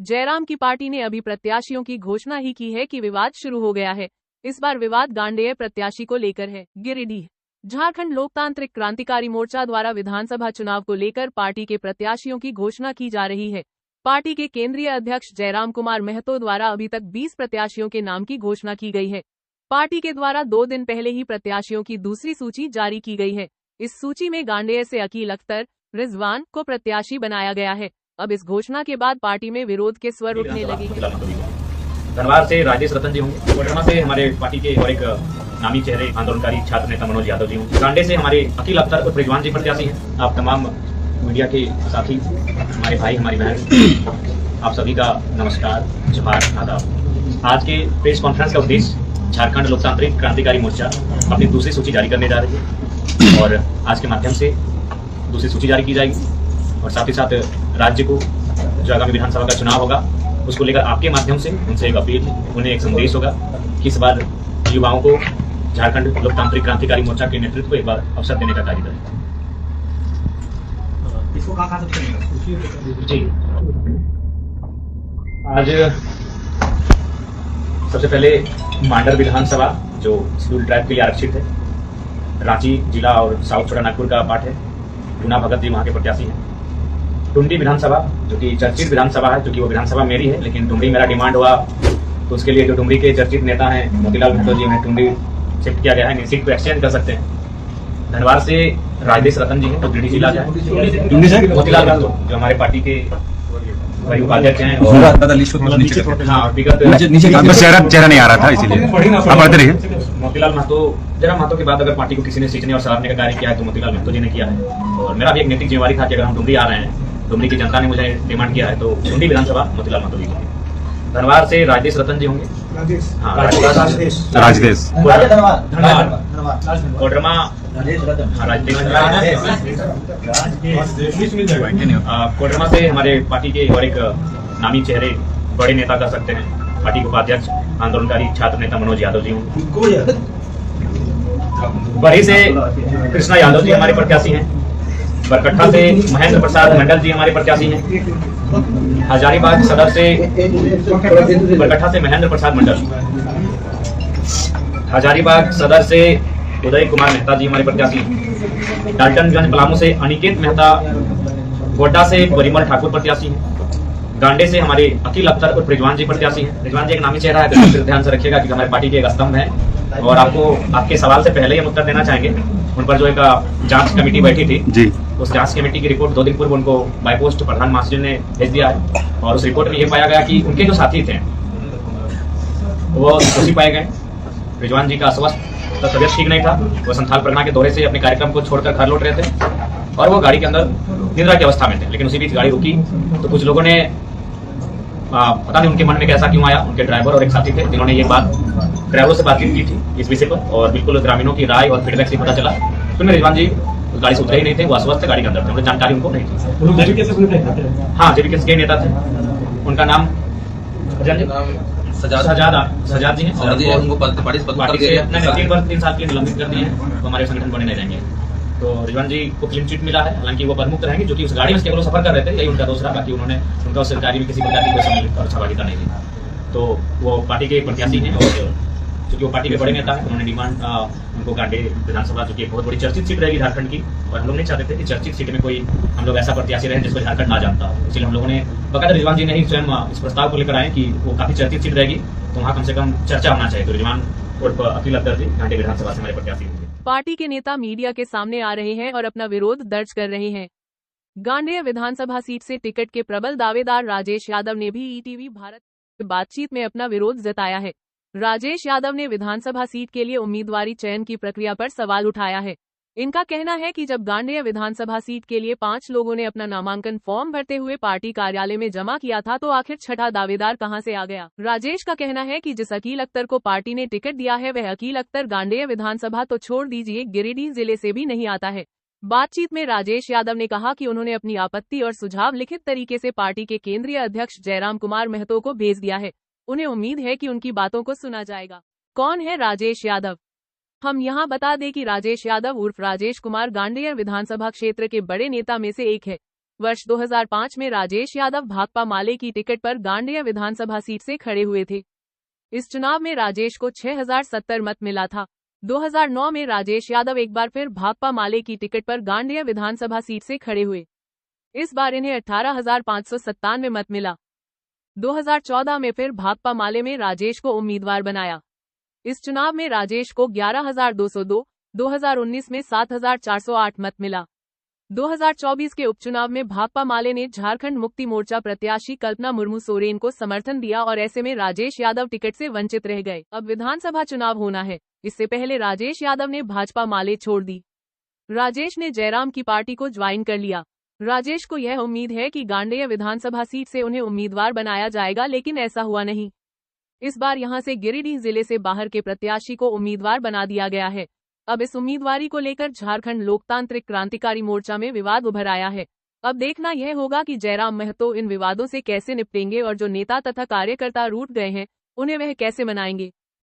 जयराम की पार्टी ने अभी प्रत्याशियों की घोषणा ही की है कि विवाद शुरू हो गया है। इस बार विवाद गांडेय प्रत्याशी को लेकर है। गिरिडीह झारखंड लोकतांत्रिक क्रांतिकारी मोर्चा द्वारा विधानसभा चुनाव को लेकर पार्टी के प्रत्याशियों की घोषणा की जा रही है। पार्टी के केंद्रीय अध्यक्ष जयराम कुमार महतो द्वारा अभी तक 20 प्रत्याशियों के नाम की घोषणा की गई है। पार्टी के द्वारा 2 दिन पहले ही प्रत्याशियों की दूसरी सूची जारी की गई है। इस सूची में गांडेय से अकील अख्तर रिजवान को प्रत्याशी बनाया गया है। अब इस घोषणा के बाद पार्टी में विरोध के स्वर उठने लगे हैं। धनबाद से राजेश रतन जी होंगे, कोडरमा से हमारे पार्टी के और एक नामी चेहरे आंदोलनकारी छात्र नेता मनोज यादव जी होंगे, गांडे से हमारे अकील अख्तर और रिजवान जी प्रत्याशी हैं। आप तमाम मीडिया के साथी, हमारे भाई हमारी बहन, आप सभी का नमस्कार, जोहार, आदाब। आज के प्रेस कॉन्फ्रेंस का उद्देश्य झारखंड लोकतांत्रिक क्रांतिकारी मोर्चा अपनी दूसरी सूची जारी करने जा रही है और आज के माध्यम से दूसरी सूची जारी की जाएगी और साथ ही साथ राज्य को जो आगामी विधानसभा का चुनाव होगा उसको लेकर आपके माध्यम से उनसे एक अपील, उन्हें एक संदेश होगा कि इस बार युवाओं को झारखंड लोकतांत्रिक क्रांतिकारी मोर्चा के नेतृत्व को एक बार अवसर देने का कार्य करें। इसको कहाँ जी आज सबसे पहले मांडर विधानसभा जो शेड्यूल ट्राइब के लिए आरक्षित है, रांची जिला और साउथ छोटा नागपुर का पार्ट है, गुना भगत जी वहाँ के प्रत्याशी हैं। टुंडी विधानसभा जो कि चर्चित विधानसभा है, जो कि वो विधानसभा मेरी है, लेकिन टुंडी मेरा डिमांड हुआ तो उसके लिए जो टुंडी के चर्चित नेता हैं मोतीलाल महतो जी, उन्हें टुंडी शिफ्ट किया गया है, सीट को एक्सचेंज कर सकते हैं। धनबाद से राजेश रतन जी हैं, तो गिरिडीह जिला है, मोतीलाल महतो जो हमारे पार्टी के उपाध्यक्ष हैं और चेहरा नहीं आ रहा था, इसीलिए मोतीलाल महतो, जयराम महतो के बाद अगर पार्टी को किसी ने सींचने और सराहने का कार्य किया है तो मोतीलाल महतो जी ने किया है। और मेरा भी एक नैतिक जिम्मेवारी था कि अगर हम डुमरी आ रहे हैं, डुमरी की जनता ने मुझे डिमांड किया है तो डुमरी विधानसभा मोतीलाल महतो जी होंगे। धनबाद से राजेश रतन जी होंगे, कोडरमा कोडरमा से हमारे पार्टी के और एक नामी चेहरे, बड़े नेता कर सकते हैं, पार्टी के उपाध्यक्ष आंदोलनकारी छात्र नेता मनोज यादव जी होंगे। बड़ी से कृष्णा यादव जी हमारे प्रत्याशी हैं। बरकट्ठा से महेंद्र प्रसाद मंडल जी हमारे प्रत्याशी हैं। हजारीबाग सदर से बरकट्ठा से महेंद्र प्रसाद मंडल, हजारीबाग सदर से उदय कुमार मेहता जी हमारे प्रत्याशी हैं। डाल्टनगंज पलामू से अनिकेत मेहता, गोड्डा से परिमल ठाकुर प्रत्याशी हैं। गांडे से हमारे अकील अख्तर और रिजवान जी प्रत्याशी हैं। रिजवान जी एक नामी चेहरा है, तो ध्यान से रखिएगा कि हमारी पार्टी के एक स्तंभ है और आपको आपके सवाल से पहले ही हम उत्तर देना चाहेंगे। उन पर जो एक जांच कमेटी बैठी थी जी, उस जांच कमेटी की रिपोर्ट 2 दिन पूर्व उनको बाय पोस्ट प्रधान मास्टर ने भेज दिया है और उस रिपोर्ट में ये पाया गया कि उनके जो साथी थे वो दोषी पाए गए। रिजवान जी का अस्वस्थ तबियत ठीक नहीं था, वो संथाल परगना के दौरे से अपने कार्यक्रम को छोड़कर घर लौट रहे थे और वो गाड़ी के अंदर निद्रा की अवस्था में थे। लेकिन उसी बीच गाड़ी रुकी तो कुछ लोगों ने पता नहीं उनके मन में कैसा क्यों आया, उनके ड्राइवर और एक साथी थे जिन्होंने ये बात ड्राइवरों से बातचीत की थी इस विषय पर और बिल्कुल ग्रामीणों की राय और फीडबैक से पता चला तो रिजवान जी उस गाड़ी से उतरे ही नहीं थे, वो अस्वस्थ थे, गाड़ी के अंदर थे, उन्हें जानकारी उनको नहीं थी। हाँ, जेबीके के नेता थे, उनका नाम सजाद जी हैं और 3 साल के निलंबित कर दिए हैं, तो हमारे संगठन बने नहीं रहेंगे। तो रिजवान जी को क्लीन चिट मिला है, हालांकि वो पदमुक्त रहेंगे, जो कि उस गाड़ी में केवल सफर कर रहे थे, यही उनका दोष रहा। बाकी उन्होंने उनका उस कार्य में किसी प्रकार की कोई सम्मिलित और सहभागिता नहीं थी। तो वो पार्टी के प्रत्याशी हैं और चूंकि वो पार्टी के बड़े नेता हैं, उन्होंने डिमांड उनको गांडे विधानसभा जो कि बहुत बड़ी चर्चित सीट रहेगी झारखंड की, और हम लोग नहीं चाहते थे कि चर्चित सीट में कोई हम लोग ऐसा प्रत्याशी रहे जिसको झारखंड ना जानता हो। इसलिए हम लोगों ने बकायदा रिजवान जी ने ही स्वयं इस प्रस्ताव को लेकर आए कि वो काफी चर्चित सीट रहेगी, तो वहाँ कम से कम चर्चा होना चाहिए। तो रिजवान और अकील अख्तर जी गांडे विधानसभा से हमारे प्रत्याशी होंगे। पार्टी के नेता मीडिया के सामने आ रहे हैं और अपना विरोध दर्ज कर रहे हैं। गांडेय विधानसभा सीट से टिकट के प्रबल दावेदार राजेश यादव ने भी ईटीवी भारत बातचीत में अपना विरोध जताया है। राजेश यादव ने विधानसभा सीट के लिए उम्मीदवारी चयन की प्रक्रिया पर सवाल उठाया है। इनका कहना है कि जब गांडेय विधानसभा सीट के लिए 5 लोगों ने अपना नामांकन फॉर्म भरते हुए पार्टी कार्यालय में जमा किया था, तो आखिर छठा दावेदार कहां से आ गया। राजेश का कहना है कि जिस अकील अख्तर को पार्टी ने टिकट दिया है वह अकील अख्तर गांडेय विधानसभा तो छोड़ दीजिए, गिरिडीह जिले से भी नहीं आता है। बातचीत में राजेश यादव ने कहा कि उन्होंने अपनी आपत्ति और सुझाव लिखित तरीके से पार्टी के केंद्रीय अध्यक्ष जयराम कुमार महतो को भेज दिया है। उन्हें उम्मीद है कि उनकी बातों को सुना जाएगा। कौन है राजेश यादव? हम यहाँ बता दें कि राजेश यादव उर्फ राजेश कुमार गांडेय विधानसभा क्षेत्र के बड़े नेता में से एक है। वर्ष 2005 में राजेश यादव भाकपा माले की टिकट पर गांडेय विधानसभा सीट से खड़े हुए थे। इस चुनाव में राजेश को 6070 मत मिला था। 2009 में राजेश यादव एक बार फिर भाकपा माले की टिकट पर गांडेय विधानसभा सीट से खड़े हुए। इस बार इन्हें 18,597 मत मिला। 2014 में फिर भाकपा माले में राजेश को उम्मीदवार बनाया। इस चुनाव में राजेश को 11,202, 2019 में 7,408 मत मिला। 2024 के उपचुनाव में भाकपा माले ने झारखंड मुक्ति मोर्चा प्रत्याशी कल्पना मुर्मू सोरेन को समर्थन दिया और ऐसे में राजेश यादव टिकट से वंचित रह गए। अब विधानसभा चुनाव होना है, इससे पहले राजेश यादव ने भाजपा माले छोड़ दी। राजेश ने जयराम की पार्टी को ज्वाइन कर लिया। राजेश को यह उम्मीद है कि गांडेय विधानसभा सीट से उन्हें उम्मीदवार बनाया जाएगा, लेकिन ऐसा हुआ नहीं। इस बार यहां से गिरिडीह जिले से बाहर के प्रत्याशी को उम्मीदवार बना दिया गया है। अब इस उम्मीदवारी को लेकर झारखंड लोकतांत्रिक क्रांतिकारी मोर्चा में विवाद उभर आया है। अब देखना यह होगा कि जयराम महतो इन विवादों से कैसे निपटेंगे और जो नेता तथा कार्यकर्ता रूठ गए हैं उन्हें वह कैसे मनाएंगे।